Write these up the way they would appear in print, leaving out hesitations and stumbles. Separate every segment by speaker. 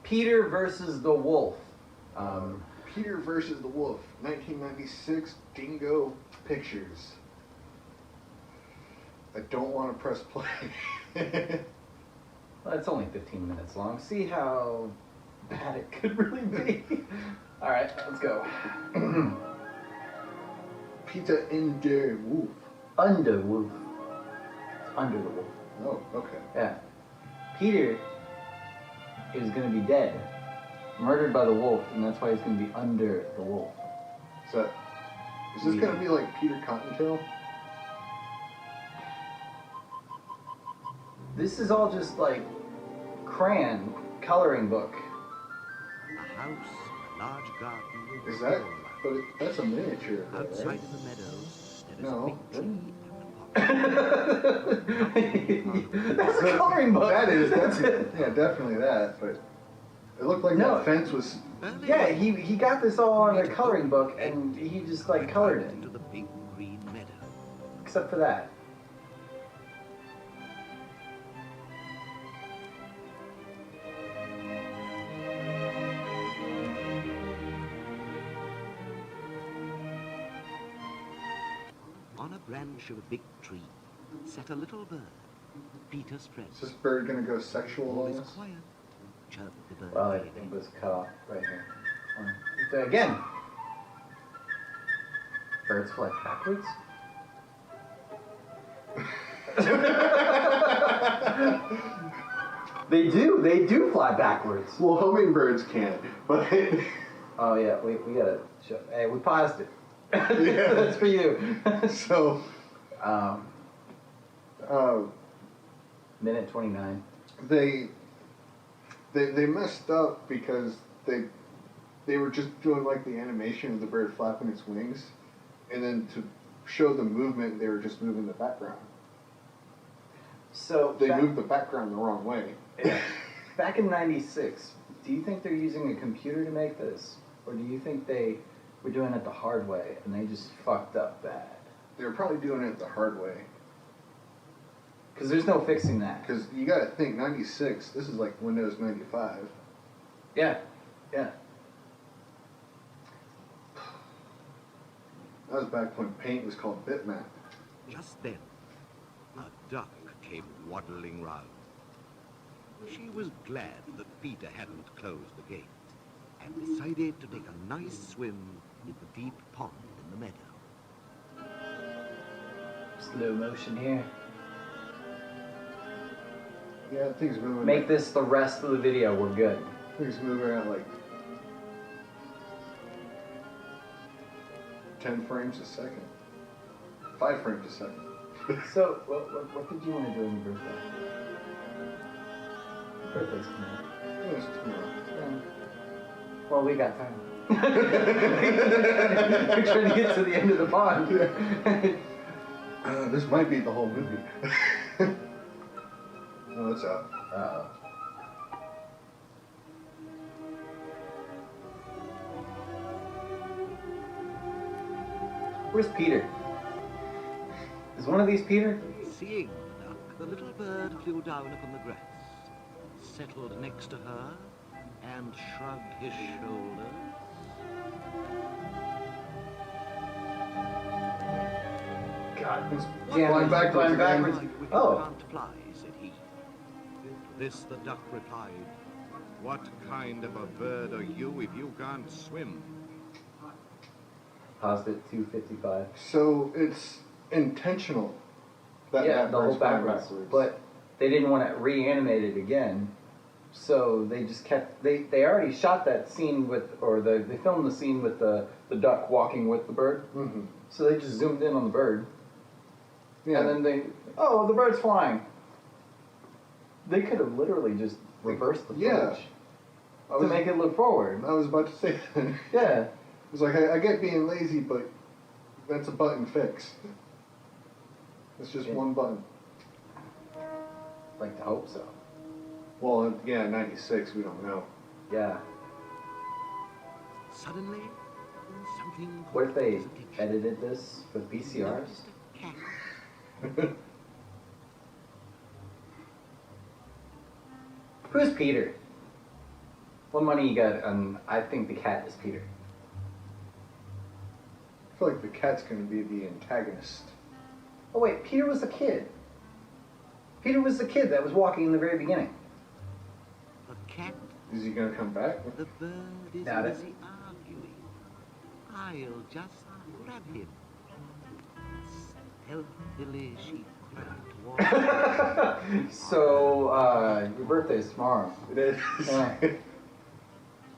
Speaker 1: Peter versus the Wolf.
Speaker 2: Peter versus the Wolf, 1996, Dingo Pictures. I don't want to press play.
Speaker 1: Well, it's only 15 minutes long. See how bad it could really be. All right, let's go.
Speaker 2: Peter in der Wolf.
Speaker 1: Under Wolf. It's under the wolf.
Speaker 2: Oh, okay.
Speaker 1: Yeah. Peter is going to be dead, murdered by the wolf, and that's why he's going to be under the wolf.
Speaker 2: So, is this going to be like Peter Cottontail?
Speaker 1: This is all just like crayon coloring book.
Speaker 3: A house, a large garden.
Speaker 2: Is that? But that's a miniature.
Speaker 3: Outside
Speaker 2: Right?
Speaker 3: of the meadows, there is
Speaker 2: No.
Speaker 3: a big tree and a
Speaker 1: That's a coloring book.
Speaker 2: That is, that's yeah, definitely that. But it looked like
Speaker 1: No.
Speaker 2: that fence was.
Speaker 1: Yeah, he got this all on a coloring book, and he just like colored
Speaker 3: into
Speaker 1: it,
Speaker 3: the big green meadow.
Speaker 1: except for that.
Speaker 3: On a branch of a big tree sat a little bird. Peter spread.
Speaker 2: Is this bird gonna go sexual
Speaker 3: All
Speaker 2: on
Speaker 3: is
Speaker 2: us?
Speaker 3: quiet. Chirped the bird.
Speaker 1: Well,
Speaker 3: gaily.
Speaker 1: it was cut off right here. So again, birds fly backwards. They do fly backwards.
Speaker 2: Well, hummingbirds can't, but
Speaker 1: Oh yeah, we gotta show. Hey, we paused it.
Speaker 2: Yeah.
Speaker 1: That's for you.
Speaker 2: so
Speaker 1: Minute 29.
Speaker 2: they messed up because they were just doing like the animation of the bird flapping its wings, and then to show the movement, they were just moving the background.
Speaker 1: So
Speaker 2: They moved the background the wrong way.
Speaker 1: Yeah. Back in '96, do you think they're using a computer to make this, or do you think they were doing it the hard way and they just fucked up bad?
Speaker 2: They were probably doing it the hard way.
Speaker 1: Because there's no fixing that.
Speaker 2: Because you got to think, 96. This is like Windows 95.
Speaker 1: Yeah, yeah.
Speaker 2: That was back when Paint was called Bitmap.
Speaker 3: Just then, a duck came waddling round. She was glad that Peter hadn't closed the gate and decided to take a nice swim in the deep pond in the meadow.
Speaker 1: Slow motion here.
Speaker 2: Yeah, things moving.
Speaker 1: Make this the rest of the video. We're good.
Speaker 2: Things moving around like 10 frames a second. 5 frames a second.
Speaker 1: So, what did you want to do on your birthday? Birthday's coming up.
Speaker 2: Yeah, it's tomorrow.
Speaker 1: Yeah. Well, we got time. We're trying to get to the end of the pond.
Speaker 2: This might be the whole movie. Oh, it's out.
Speaker 1: Uh-oh. Where's Peter? Is one of these Peter?
Speaker 3: Seeing the duck, the little bird flew down upon the grass, settled next to her, and shrugged his shoulders.
Speaker 1: God,
Speaker 2: It's
Speaker 1: yeah,
Speaker 2: flying backwards
Speaker 1: flying
Speaker 2: again.
Speaker 1: backwards.
Speaker 3: "We
Speaker 1: Oh.
Speaker 3: can't fly," said he. To this the duck replied, "What kind of a bird are you if you can't swim?"
Speaker 1: Paused at 2:55.
Speaker 2: So it's intentional. That
Speaker 1: Yeah,
Speaker 2: that
Speaker 1: the whole
Speaker 2: bird's flying
Speaker 1: backwards. But they didn't want to reanimate it again, so they just kept. They already shot that scene with, or they filmed the scene with the duck walking with the bird.
Speaker 2: Mm-hmm.
Speaker 1: So they just zoomed in on the bird,
Speaker 2: Yeah.
Speaker 1: and then the bird's flying. They could have literally just reversed the
Speaker 2: Yeah.
Speaker 1: footage to make it look forward.
Speaker 2: I was about to say that.
Speaker 1: Yeah.
Speaker 2: It was like, I get being lazy, but that's a button fix. It's just
Speaker 1: Yeah.
Speaker 2: one button.
Speaker 1: Like to hope so.
Speaker 2: Well, yeah, 96, we don't know.
Speaker 1: Yeah.
Speaker 3: Suddenly, something
Speaker 1: What if
Speaker 3: caught
Speaker 1: they
Speaker 3: his attention.
Speaker 1: edited this with VCRs?
Speaker 3: Noticed a cat.
Speaker 1: Who's Peter? What money you got on? I think the cat is Peter.
Speaker 2: I feel like the cat's going to be the antagonist.
Speaker 1: Oh wait, Peter was the kid. Peter was the kid that was walking in the very beginning.
Speaker 3: The cat,
Speaker 2: Is he going to come back?
Speaker 3: the bird is
Speaker 1: Doubt it.
Speaker 3: busy arguing. I'll just grab him. Stealthily she crept towards
Speaker 1: So, your birthday's tomorrow.
Speaker 2: It is.
Speaker 1: Yeah.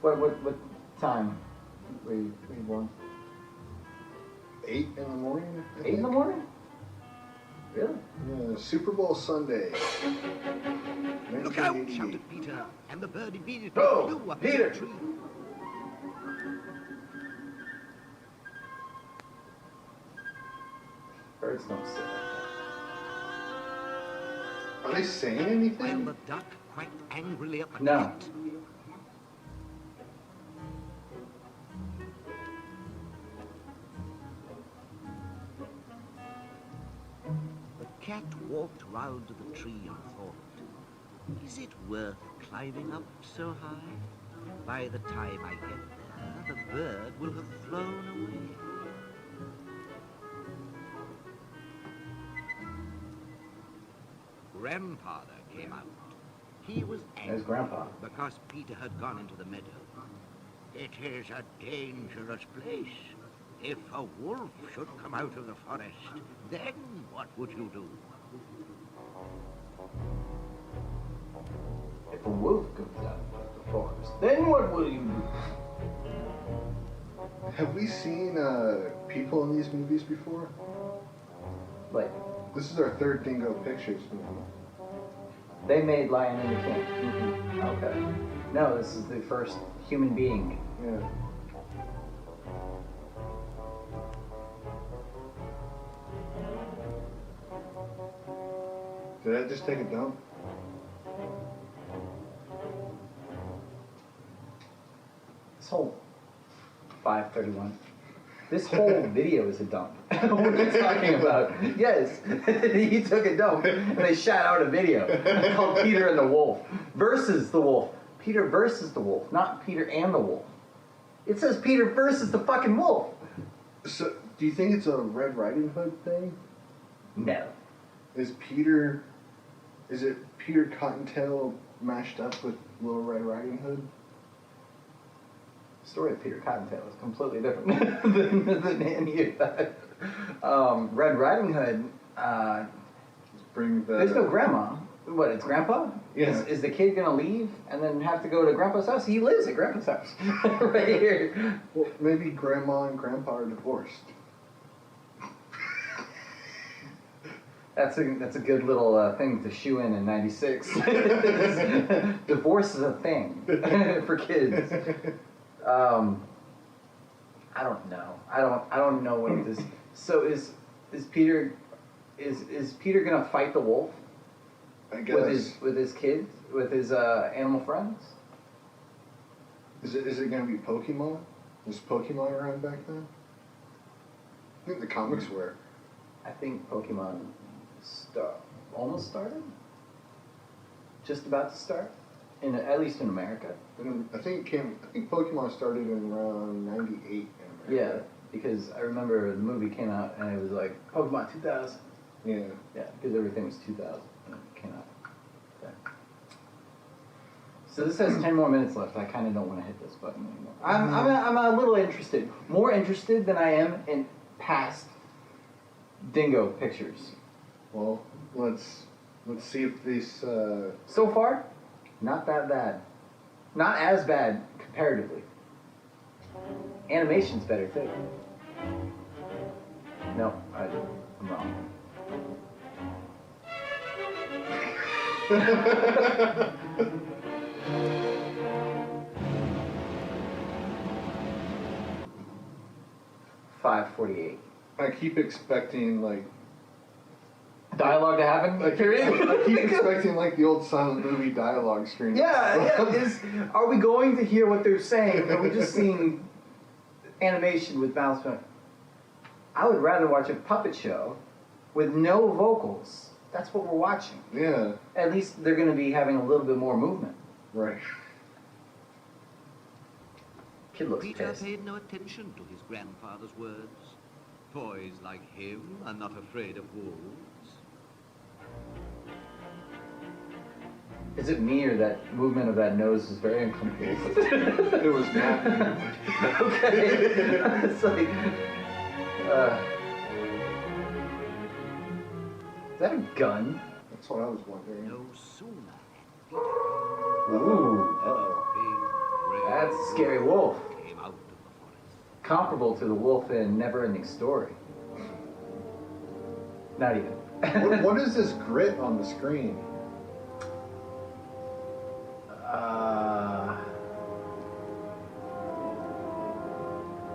Speaker 1: What time were you born?
Speaker 2: 8 in the morning? I
Speaker 1: 8 in the
Speaker 2: think.
Speaker 1: morning? Really?
Speaker 2: Yeah, Super Bowl Sunday.
Speaker 3: Look out!
Speaker 2: 1988.
Speaker 3: Shouted Peter, and the bird immediately
Speaker 1: Oh,
Speaker 3: flew up
Speaker 1: Peter!
Speaker 3: in the tree.
Speaker 1: Birds don't say
Speaker 2: Are they saying
Speaker 3: While
Speaker 2: anything?
Speaker 3: the duck quacked angrily at the
Speaker 1: No.
Speaker 3: cat. The cat walked round to the tree and thought, is it worth climbing up so high? By the time I get there, the bird will have flown away. Grandfather came out. He was
Speaker 1: There's
Speaker 3: angry
Speaker 1: Grandpa.
Speaker 3: because Peter had gone into the meadow. It is a dangerous place. If a wolf should come out of the forest, then what would you do?
Speaker 1: If a wolf comes out of the forest, then what will you do?
Speaker 2: Have we seen people in these movies before?
Speaker 1: Like,
Speaker 2: This is our third Dingo Pictures movie.
Speaker 1: they made Lion and the King. Okay. No, this is the first human being.
Speaker 2: Yeah. Did I just take a dump?
Speaker 1: This whole 531. This whole video is a dump. What are you talking about? Yes, he took a dump and they shot out a video called Peter and the Wolf versus the Wolf. Peter versus the Wolf, not Peter and the Wolf. It says Peter versus the fucking wolf.
Speaker 2: So, do you think it's a Red Riding Hood thing?
Speaker 1: No.
Speaker 2: Is it Peter Cottontail mashed up with Little Red Riding Hood?
Speaker 1: The story of Peter Cottontail is completely different than any of that. Red Riding Hood,
Speaker 2: Bring the.
Speaker 1: there's no grandma. What, it's grandpa?
Speaker 2: Yeah.
Speaker 1: Is the kid gonna leave and then have to go to grandpa's house? He lives at grandpa's house. Right here.
Speaker 2: Well, maybe Grandma and Grandpa are divorced.
Speaker 1: That's a good little thing to shoe in '96. Divorce is a thing for kids. I don't know. I don't know what this. So is Peter gonna fight the wolf
Speaker 2: I guess.
Speaker 1: with his kids, with his animal friends?
Speaker 2: Is it going to be Pokemon? Was Pokemon around back then? I think the comics were.
Speaker 1: I think Pokemon almost started. Just about to start, at least in America.
Speaker 2: I think Pokemon started in around '98 in
Speaker 1: Yeah,
Speaker 2: America.
Speaker 1: because I remember the movie came out and it was like Pokemon 2000.
Speaker 2: Yeah.
Speaker 1: Yeah, because everything was 2000 when it came out. Okay. So this has 10 more minutes left. I kind of don't want to hit this button anymore. I'm a little interested. More interested than I am in past Dingo pictures.
Speaker 2: Well, let's see if these.
Speaker 1: So far, not that bad. Not as bad comparatively. Animation's better too. No, I'm wrong. $5.48.
Speaker 2: I keep expecting like.
Speaker 1: Dialogue to happen?
Speaker 2: I
Speaker 1: Period.
Speaker 2: keep expecting like the old silent movie dialogue screen.
Speaker 1: Yeah. Are we going to hear what they're saying? Or are we just seeing animation with mouse movement? I would rather watch a puppet show with no vocals. That's what we're watching.
Speaker 2: Yeah.
Speaker 1: At least they're going to be having a little bit more movement.
Speaker 2: Right.
Speaker 1: Kid looks
Speaker 3: Peter
Speaker 1: pissed.
Speaker 3: paid no attention to his grandfather's words. Boys like him are not afraid of wolves.
Speaker 1: Is it me or that movement of that nose is very uncomfortable?
Speaker 2: It was not.
Speaker 1: Okay. It's like, is that a gun?
Speaker 2: That's what I was wondering.
Speaker 3: No sooner had Peter gone
Speaker 1: Ooh.
Speaker 3: than a big, red
Speaker 1: That's a scary wolf.
Speaker 3: came out of the forest.
Speaker 1: Comparable to the wolf in Never-Ending Story. Not even.
Speaker 2: What is this grit on the screen?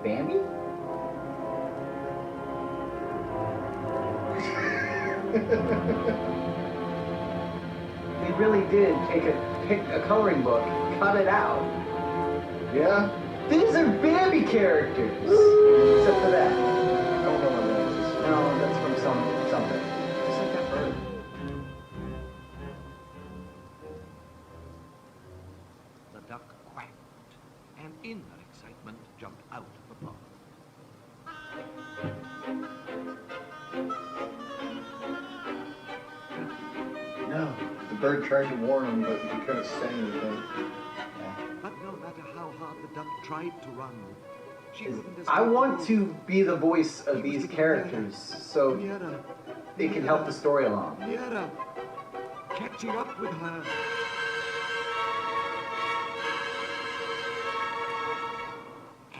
Speaker 1: Bambi? They really did pick a coloring book, cut it out.
Speaker 2: Yeah?
Speaker 1: These are Bambi characters! Except for that.
Speaker 2: I don't know what that is.
Speaker 1: No, that's from something. Just like that bird.
Speaker 3: The duck quacked, and in her excitement jumped out of the pond.
Speaker 2: No. The bird tried to warn him, but he couldn't say anything.
Speaker 3: But no matter how hard the duck tried to run, she couldn't escape
Speaker 1: I
Speaker 3: the
Speaker 1: want
Speaker 3: wolf.
Speaker 1: to be the voice of these characters so
Speaker 3: Nearer,
Speaker 1: it can help the story along.
Speaker 3: nearer, catching up with her.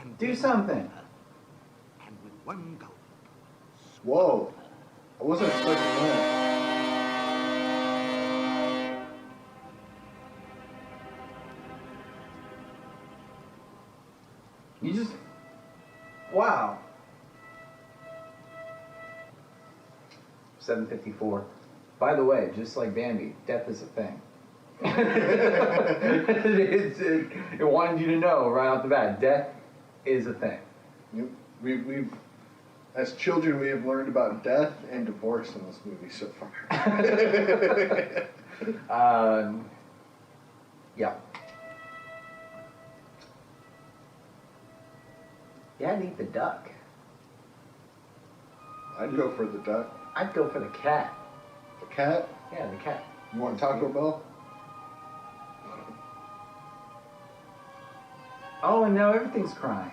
Speaker 3: And
Speaker 1: Do
Speaker 3: then-
Speaker 1: something.
Speaker 3: And with one gulp,
Speaker 2: Whoa. I wasn't expecting that.
Speaker 1: You just... Wow. 7:54. By the way, just like Bambi, death is a thing. It wanted you to know right off the bat, death is a thing.
Speaker 2: We've, as children, we have learned about death and divorce in this movie so far.
Speaker 1: Yeah. Yeah, I'd eat the duck.
Speaker 2: I'd go for the duck.
Speaker 1: I'd go for the cat.
Speaker 2: The cat?
Speaker 1: Yeah, the cat.
Speaker 2: You want Taco Bell?
Speaker 1: Oh, and now everything's crying.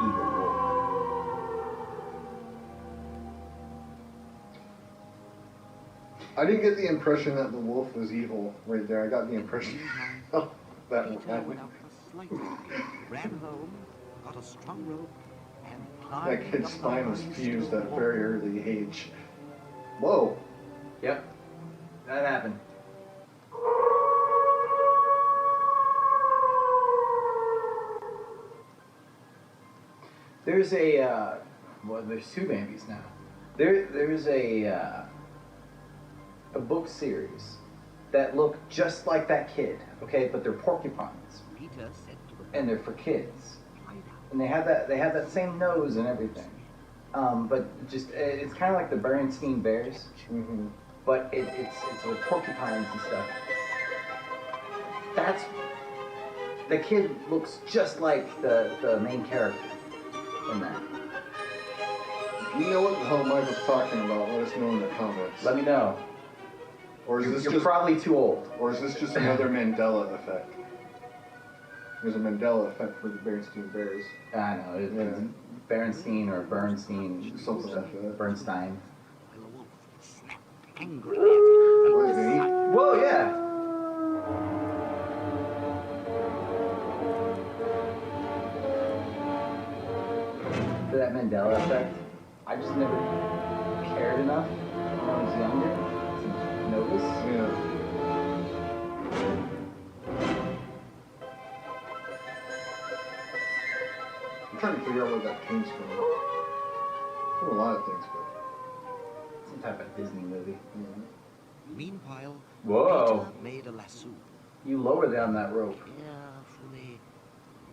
Speaker 1: Evil wolf.
Speaker 2: I didn't get the impression that the wolf was evil right there. I got the impression that
Speaker 3: Peter, without the slightest fear, ran home, got a strong rope, and climbed
Speaker 2: that kid's
Speaker 3: up the
Speaker 2: spine was
Speaker 3: line
Speaker 2: fused
Speaker 3: to the
Speaker 2: at a
Speaker 3: wall.
Speaker 2: very early age. Whoa.
Speaker 1: Yep, that happened. There's a, well, there's two Bambis now. There's a book series that look just like that kid, okay, but they're porcupines,
Speaker 3: Peter said to the
Speaker 1: and they're for kids,
Speaker 3: "Fly down."
Speaker 1: and they have that same nose and everything, but just it's kind of like the Bernstein Bears,
Speaker 2: Mm-hmm.
Speaker 1: but it's with porcupines and stuff. That's the kid looks just like the main character in that.
Speaker 2: If you know what the hell Michael's talking about, let us know in the comments.
Speaker 1: Let me know.
Speaker 2: Or is this
Speaker 1: You're
Speaker 2: just
Speaker 1: probably too old.
Speaker 2: Or is this just another Mandela effect? There's a Mandela effect for the Bernstein Bears.
Speaker 1: I know it's
Speaker 2: Yeah.
Speaker 1: Berenstein or Bernstein,
Speaker 2: Something like that.
Speaker 1: Bernstein.
Speaker 3: While the wolf snapped angrily at him.
Speaker 2: What is he?
Speaker 1: Whoa, yeah. For that Mandela effect, I just never cared enough when I was younger to notice.
Speaker 2: Yeah. I'm trying to figure out where that came from. From a lot of things, but.
Speaker 1: Some type of Disney movie.
Speaker 3: Meanwhile,
Speaker 1: Whoa.
Speaker 3: Peter made a lasso,
Speaker 1: You lower down that rope.
Speaker 3: carefully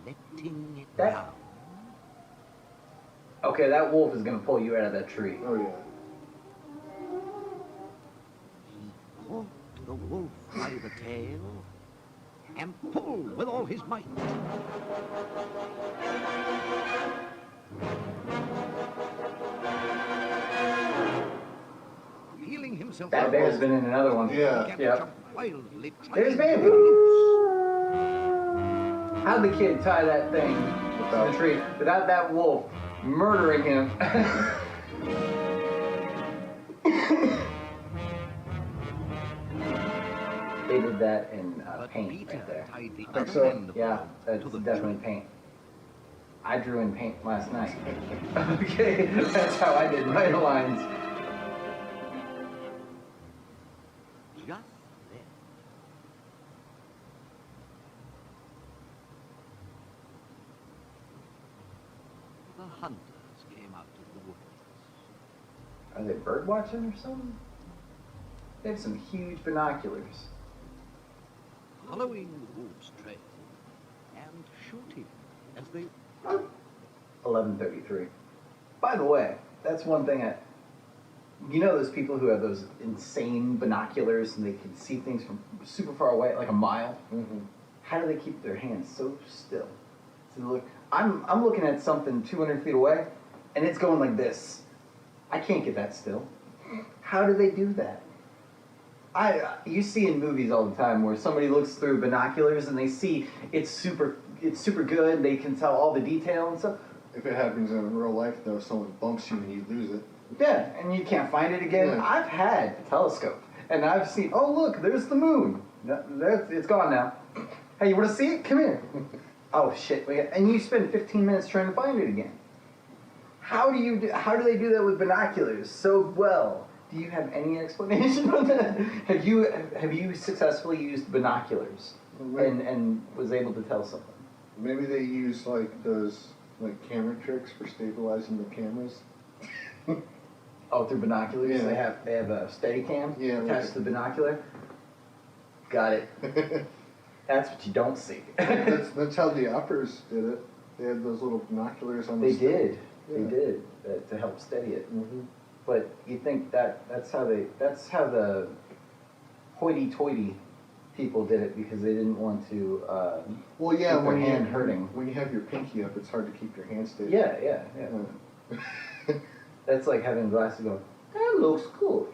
Speaker 3: letting it
Speaker 1: That-
Speaker 3: down.
Speaker 1: Okay, that wolf is gonna pull you out of that tree.
Speaker 2: Oh yeah.
Speaker 3: He caught the wolf by the tail and pull with all his might. Feeling himself
Speaker 1: That bear's been in another one.
Speaker 2: Yeah.
Speaker 1: Yep.
Speaker 3: wildly
Speaker 1: There's
Speaker 3: trying to
Speaker 1: baby.
Speaker 3: get loose.
Speaker 1: How'd the kid tie that thing to the tree without that wolf murdering him? They did that in
Speaker 3: But
Speaker 1: paint
Speaker 3: Peter
Speaker 1: right there.
Speaker 3: tied the
Speaker 2: Think
Speaker 3: other
Speaker 2: so?
Speaker 3: end of the
Speaker 1: Yeah,
Speaker 3: rope
Speaker 1: that's
Speaker 3: to the
Speaker 1: definitely
Speaker 3: tree.
Speaker 1: paint. I drew in paint last night. Okay, that's how I did my lines.
Speaker 3: Just then, the hunters came out of the woods.
Speaker 1: Are they bird watching or something? They have some huge binoculars.
Speaker 3: Following the wolf's trail and shooting as they
Speaker 1: 11:33. By the way, that's one thing you know those people who have those insane binoculars and they can see things from super far away, like a mile?
Speaker 2: Mm-hmm.
Speaker 1: How do they keep their hands so still? So look, I'm looking at something 200 feet away, and it's going like this. I can't get that still. How do they do that? You see in movies all the time where somebody looks through binoculars and they see it's super good. They can tell all the detail and stuff.
Speaker 2: If it happens in real life, though, someone bumps you and you lose it.
Speaker 1: Yeah, and you can't find it again.
Speaker 2: Yeah.
Speaker 1: I've had a telescope, and I've seen. Oh look, there's the moon. No, it's gone now. Hey, you want to see it? Come here. Oh shit! And you spend 15 minutes trying to find it again. How do they do that with binoculars so well? Do you have any explanation on that? Have you successfully used binoculars and was able to tell something?
Speaker 2: Maybe they use like those camera tricks for stabilizing the cameras.
Speaker 1: Oh, through binoculars?
Speaker 2: Yeah.
Speaker 1: They have a Steadicam attached
Speaker 2: like
Speaker 1: to the binocular? Got it. That's what you don't see.
Speaker 2: that's how the operas did it. They had those little binoculars on the
Speaker 1: They
Speaker 2: stick.
Speaker 1: did.
Speaker 2: Yeah.
Speaker 1: They did to help steady it.
Speaker 2: Mm-hmm.
Speaker 1: But you think that's how the hoity-toity people did it because they didn't want to
Speaker 2: Well, yeah,
Speaker 1: keep their
Speaker 2: when
Speaker 1: hand hurting.
Speaker 2: When you have your pinky up, it's hard to keep your hand steady.
Speaker 1: Yeah.
Speaker 2: Yeah.
Speaker 1: That's like having glasses going, that looks cool.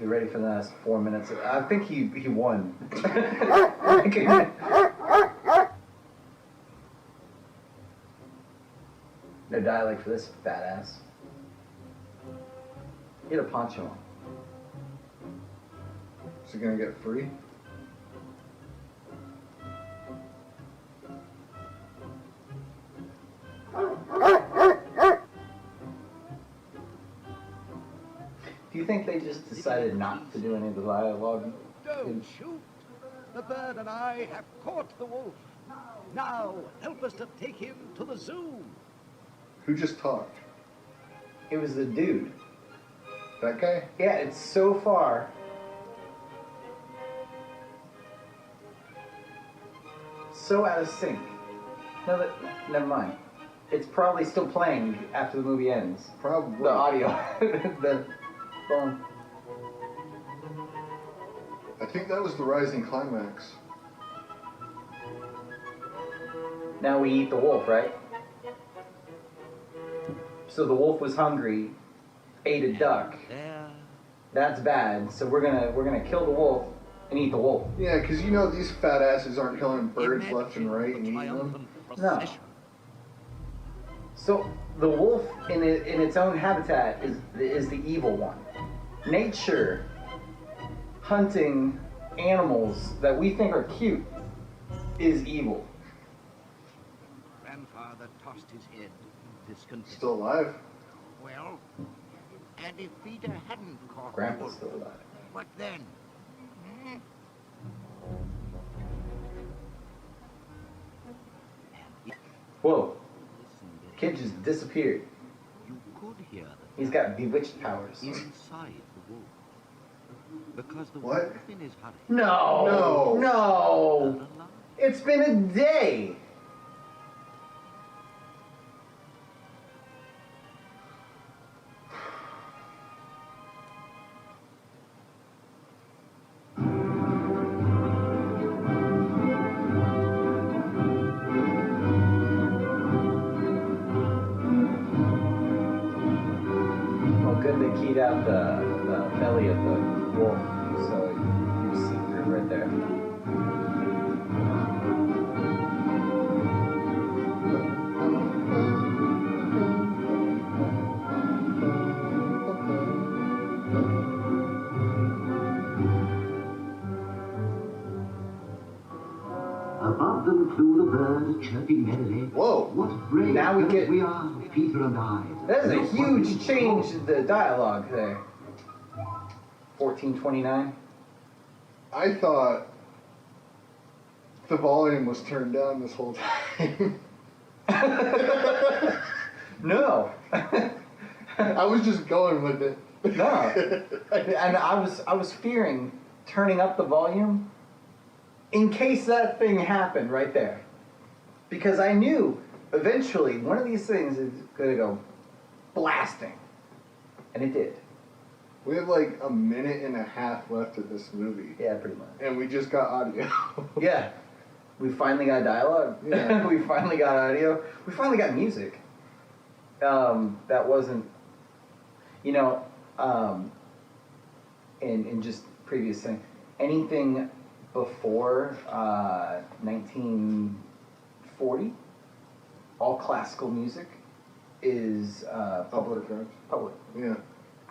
Speaker 1: You ready for the last 4 minutes? I think he won. No dialect for this fat ass. Get a poncho on.
Speaker 2: Is it gonna get free?
Speaker 1: Do you think they just decided not to do any of the dialogue?
Speaker 3: Don't shoot. The bird and I have caught the wolf. Now help us to take him to the zoo.
Speaker 2: Who just talked?
Speaker 1: It was the dude.
Speaker 2: That guy?
Speaker 1: Yeah, it's so far. So out of sync. No, never mind. It's probably still playing after the movie ends.
Speaker 2: Probably.
Speaker 1: The audio. The phone.
Speaker 2: I think that was the rising climax.
Speaker 1: Now we eat the wolf, right? So the wolf was hungry, ate a duck.
Speaker 3: There,
Speaker 1: That's bad. So we're gonna kill the wolf and eat the wolf.
Speaker 2: Yeah, because you know these fat asses aren't killing birds
Speaker 3: imagine
Speaker 2: left and right and
Speaker 3: the
Speaker 2: eating them.
Speaker 3: triumphant
Speaker 1: No.
Speaker 3: procession.
Speaker 1: So the wolf in its own habitat is the evil one. Nature hunting animals that we think are cute is evil.
Speaker 3: Grandfather tossed his head, discontented.
Speaker 2: Still alive.
Speaker 3: Well, and if Peter hadn't caught the
Speaker 1: Grandpa's
Speaker 3: wolf,
Speaker 1: still alive.
Speaker 3: what then? Hmm? And
Speaker 1: Whoa,
Speaker 3: listen,
Speaker 1: kid just disappeared.
Speaker 3: you could hear the
Speaker 1: He's got bewitched powers.
Speaker 3: inside the wolf. Because the
Speaker 2: What?
Speaker 3: wolf in his hurry
Speaker 1: No,
Speaker 2: No.
Speaker 1: no.
Speaker 3: was alive.
Speaker 1: It's been a day. then they keyed out the belly of the wolf, so you see through right there.
Speaker 4: Above them flew the bird, chirping merrily.
Speaker 2: Whoa.
Speaker 4: What brave
Speaker 1: Now we
Speaker 4: fellows
Speaker 1: get-
Speaker 4: we are, Peter and I.
Speaker 1: That is a
Speaker 4: Look what
Speaker 1: huge
Speaker 4: we
Speaker 1: change
Speaker 4: saw.
Speaker 1: in the dialogue there. 1429.
Speaker 2: I thought the volume was turned down this whole time.
Speaker 1: No.
Speaker 2: I was just going with it.
Speaker 1: No. And I was fearing turning up the volume in case that thing happened right there. Because I knew eventually one of these things is gonna go blasting. And it did.
Speaker 2: We have like a minute and a half left of this movie.
Speaker 1: Yeah, pretty much.
Speaker 2: And we just got audio.
Speaker 1: Yeah. We finally got dialogue.
Speaker 2: Yeah.
Speaker 1: We finally got audio. We finally got music. That wasn't, you know, in just previous thing, anything before 1940, all classical music is public. Public.
Speaker 2: Yeah.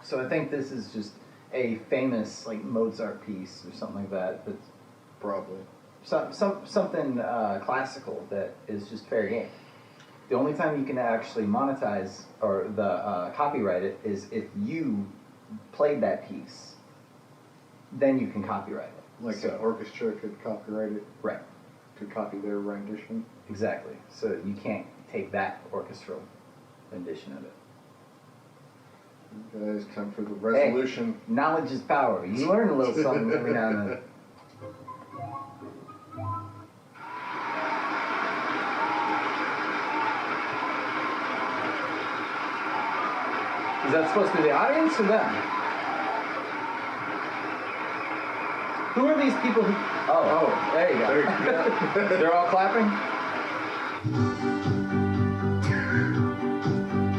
Speaker 1: So I think this is just a famous like Mozart piece or something like that. That's
Speaker 2: Probably.
Speaker 1: something classical that is just fair game. The only time you can actually monetize or copyright it is if you played that piece. Then you can copyright it.
Speaker 2: Like
Speaker 1: So-
Speaker 2: an orchestra could copyright it,
Speaker 1: Right.
Speaker 2: could copy their rendition.
Speaker 1: Exactly. So you can't take that orchestral rendition of it.
Speaker 2: Guys, time for the resolution.
Speaker 1: Hey, knowledge is power. You learn a little something every now and then. Is that supposed to be the audience or them? Who are these people who... Oh, there you go.
Speaker 2: There you go.
Speaker 1: They're all clapping?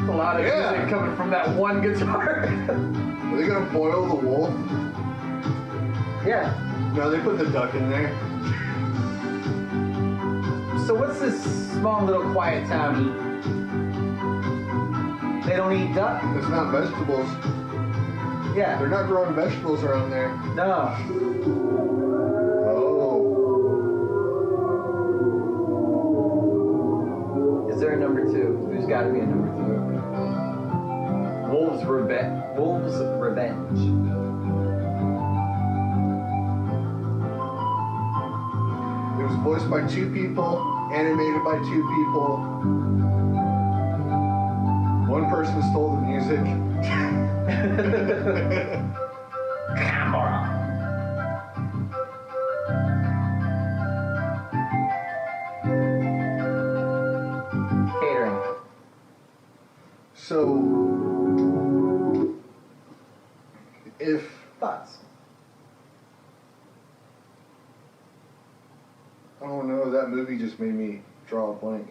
Speaker 1: A lot of
Speaker 2: Yeah.
Speaker 1: music coming from that one guitar.
Speaker 2: Are they gonna boil the wolf?
Speaker 1: Yeah.
Speaker 2: No, they put the duck in there.
Speaker 1: So what's this small little quiet town eat? They don't eat duck?
Speaker 2: It's not vegetables.
Speaker 1: Yeah.
Speaker 2: They're not growing vegetables around there.
Speaker 1: No.
Speaker 2: Oh.
Speaker 1: Is there a number 2? There's got to be a number 2. Wolves Revenge.
Speaker 2: It was voiced by 2 people, animated by 2 people. One person stole the music.
Speaker 1: Camera. Catering.
Speaker 2: So, if
Speaker 1: Thoughts?
Speaker 2: I don't know, that movie just made me draw a blank.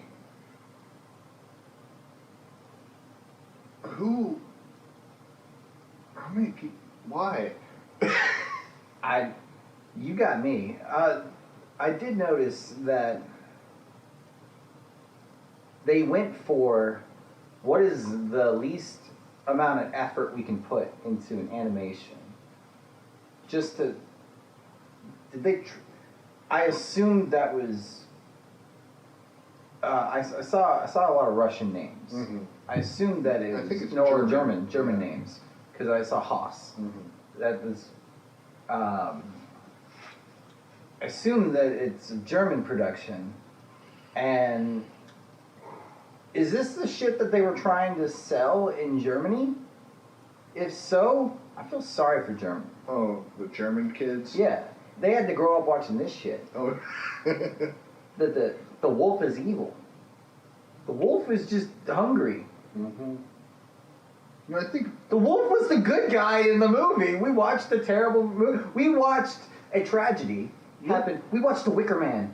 Speaker 2: How many people? Why?
Speaker 1: You got me. I did notice that they went for what is the least amount of effort we can put into an animation. Just to, I assumed that was, I saw a lot of Russian names.
Speaker 2: Mm-hmm.
Speaker 1: I assumed that it
Speaker 2: I
Speaker 1: was,
Speaker 2: think it's
Speaker 1: or
Speaker 2: German.
Speaker 1: German
Speaker 2: Yeah.
Speaker 1: names, because I saw Haas.
Speaker 2: Mm-hmm.
Speaker 1: That was, I assume that it's a German production, and is this the shit that they were trying to sell in Germany? If so, I feel sorry for Germany.
Speaker 2: Oh, the German kids?
Speaker 1: Yeah, they had to grow up watching this shit.
Speaker 2: Oh.
Speaker 1: That the wolf is evil. The wolf is just hungry.
Speaker 2: Mm-hmm. No, I think
Speaker 1: The wolf was the good guy in the movie. We watched a terrible movie. We watched a tragedy happen. We watched The Wicker Man,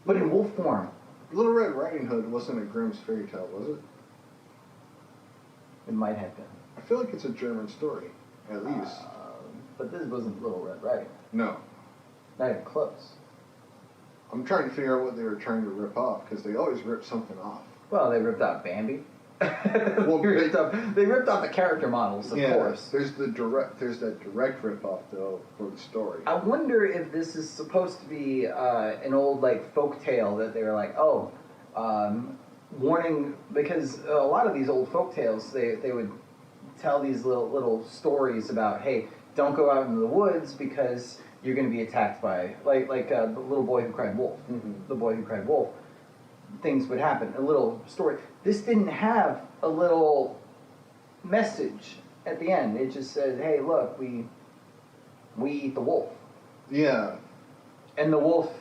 Speaker 1: but in wolf form.
Speaker 2: Little Red Riding Hood wasn't a Grimm's fairy tale, was it?
Speaker 1: It might have been.
Speaker 2: I feel like it's a German story, at least.
Speaker 1: But this wasn't Little Red Riding Hood.
Speaker 2: No.
Speaker 1: Not even close.
Speaker 2: I'm trying to figure out what they were trying to rip off, because they always rip something off.
Speaker 1: Well, they ripped out Bambi.
Speaker 2: Well,
Speaker 1: they ripped off the character models, of course.
Speaker 2: There's that direct rip off though for the story.
Speaker 1: I wonder if this is supposed to be an old like folk tale that they were like, warning, because a lot of these old folk tales they would tell these little stories about, hey, don't go out into the woods because you're going to be attacked by like the little boy who cried wolf.
Speaker 2: Mm-hmm.
Speaker 1: The boy who cried wolf. Things would happen. A little story. This didn't have a little message at the end. It just said, "Hey, look, we eat the wolf."
Speaker 2: Yeah.
Speaker 1: And the wolf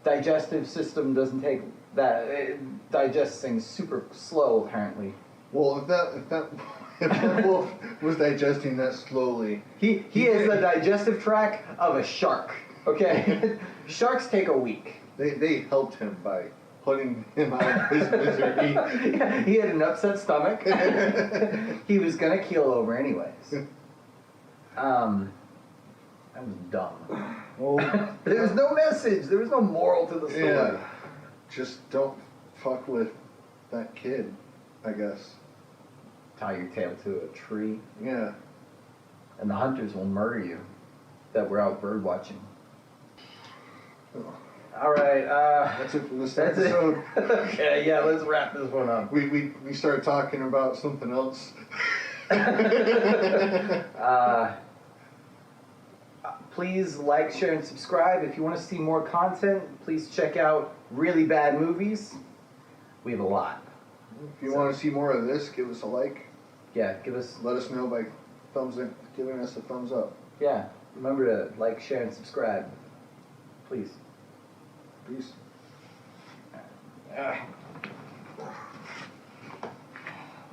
Speaker 1: digestive system doesn't take that. It digests things super slow, apparently.
Speaker 2: Well, if that wolf was digesting that slowly,
Speaker 1: He has the digestive tract of a shark. Okay, sharks take a week.
Speaker 2: they helped him by putting him out of his misery.
Speaker 1: Yeah, he had an upset stomach. He was gonna keel over anyways. That was dumb.
Speaker 2: Well,
Speaker 1: There was no message. There was no moral to the story.
Speaker 2: yeah. Just don't fuck with that kid, I guess.
Speaker 1: Tie your tail to a tree,
Speaker 2: Yeah.
Speaker 1: and the hunters will murder you. That we're out bird watching. All right.
Speaker 2: That's it for this
Speaker 1: That's
Speaker 2: episode.
Speaker 1: it. Okay, yeah, let's wrap this one up.
Speaker 2: We started talking about something else.
Speaker 1: Please like, share, and subscribe. If you want to see more content, please check out Really Bad Movies. We have a lot.
Speaker 2: If you want to see more of this, give us a like.
Speaker 1: Yeah, give us.
Speaker 2: Let us know by giving us a thumbs up.
Speaker 1: Yeah, remember to like, share, and subscribe. Please.
Speaker 2: Peace.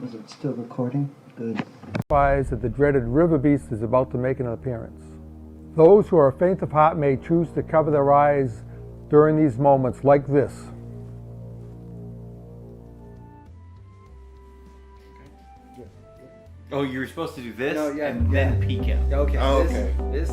Speaker 5: Was it still recording? Good.
Speaker 6: That the dreaded river beast is about to make an appearance. Those who are faint of heart may choose to cover their eyes during these moments like this.
Speaker 7: Oh, you were supposed to do this
Speaker 1: No, yeah,
Speaker 7: and then peek out.
Speaker 1: Okay.
Speaker 2: Oh, okay.
Speaker 1: This